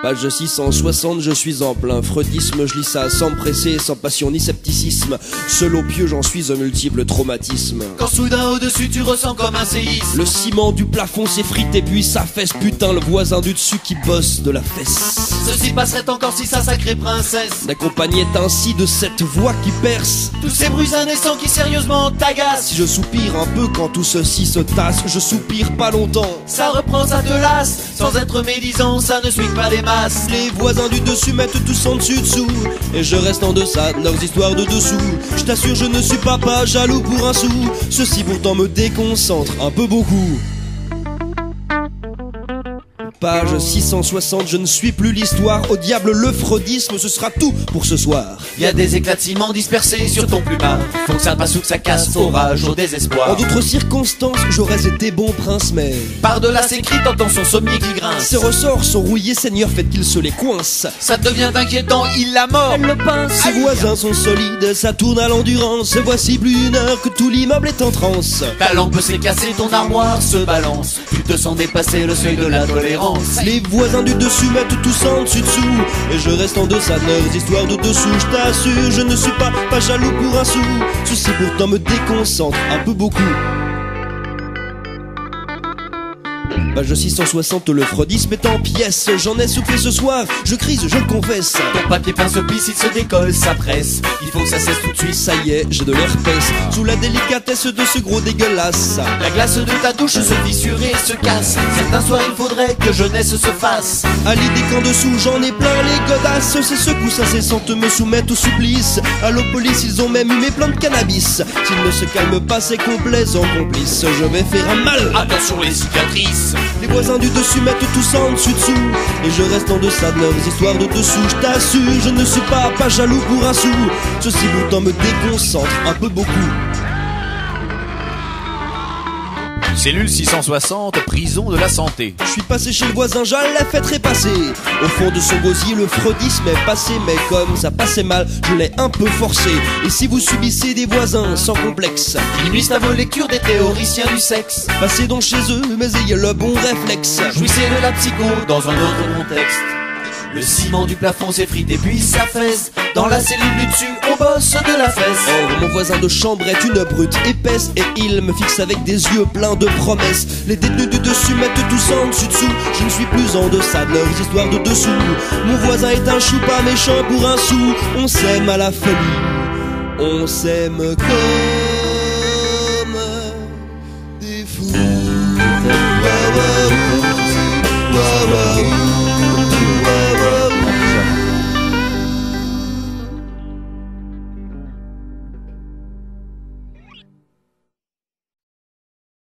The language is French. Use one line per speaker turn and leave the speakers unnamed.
Page 660, je suis en plein freudisme, je lis ça sans me presser, sans passion ni scepticisme. Seul au pieu, j'en suis un multiple traumatisme.
Quand soudain au-dessus tu ressens comme un séisme.
Le ciment du plafond s'effrite et puis ça fesse. Putain, le voisin du dessus qui bosse de la fesse.
Ceci passerait encore si sa sacrée princesse
n'accompagnait ainsi de cette voix qui perce
tous ces bruits indécents qui sérieusement t'agacent.
Si je soupire un peu quand tout ceci se tasse, je soupire pas longtemps.
Ça reprend, ça te lasse, sans être médisant, ça ne swing pas les masses.
Les voisins du dessus mettent tous en dessus-dessous, et je reste en deçà de leurs histoires de dessous. Je t'assure, je ne suis pas jaloux pour un sou. Ceci pourtant me déconcentre un peu beaucoup. Page 660, je ne suis plus l'histoire. Au diable le freudisme, ce sera tout pour ce soir.
Y a des éclats de ciment dispersés sur ton plumard. Faut que ça passe ou que ça casse, orage au désespoir.
En d'autres circonstances, j'aurais été bon prince, mais
par-delà ces cris, t'entends son sommier qui grince.
Ses ressorts sont rouillés, Seigneur, faites qu'il se les coince.
Ça devient inquiétant, il la mord, elle le pince.
Ses voisins sont solides, ça tourne à l'endurance. Voici plus d'une heure que tout l'immeuble est en transe.
Ta lampe s'est cassée, ton armoire se balance. Tu te sens dépasser le seuil de la tolérance.
Les voisins du dessus mettent tous en dessus-dessous, et je reste en deçà de leurs histoires de dessous. Je t'assure, je ne suis pas jaloux pour un sou. Ceci pourtant me déconcentre un peu beaucoup. Page 660, le freudisme est en pièces. J'en ai soufflé ce soir, je crise, je le confesse.
Ton papier peint se plisse, il se décolle, ça presse. Il faut que ça cesse tout de suite.
Ça y est, j'ai de l'herpès sous la délicatesse de ce gros dégueulasse.
La glace de ta douche se fissure et se casse. Certains soirs il faudrait que jeunesse se fasse.
À l'idée qu'en dessous j'en ai plein les godasses. Ces secousses incessantes me soumettent au supplice. À l'eau police ils ont même eu mes plans de cannabis. S'ils ne se calment pas c'est complaisant complice. Je vais faire un mal.
Attention les cicatrices.
Les voisins du dessus mettent tous en dessus-dessous, et je reste en deçà de leurs histoires de dessous. Je t'assure, je ne suis pas jaloux pour un sou. Ceci pourtant me déconcentre un peu beaucoup.
Cellule 660, prison de la santé.
Je suis passé chez le voisin, je l'ai fait trépasser. Au fond de son gosier, le freudisme est passé, mais comme ça passait mal, je l'ai un peu forcé. Et si vous subissez des voisins sans complexe,
qui nuisent à vos lectures des théoriciens du sexe,
passez donc chez eux, mais ayez le bon réflexe.
Jouissez de la psycho dans un autre contexte. Le ciment du plafond s'effrite et puis s'affaisse. Dans la cellule du dessus, on bosse de la fesse.
Or, mon voisin de chambre est une brute épaisse, et il me fixe avec des yeux pleins de promesses. Les détenus du dessus mettent tous en dessus-dessous. Je ne suis plus en deçà de leurs histoires de dessous. Mon voisin est un chou pas méchant pour un sou. On s'aime à la folie, on s'aime comme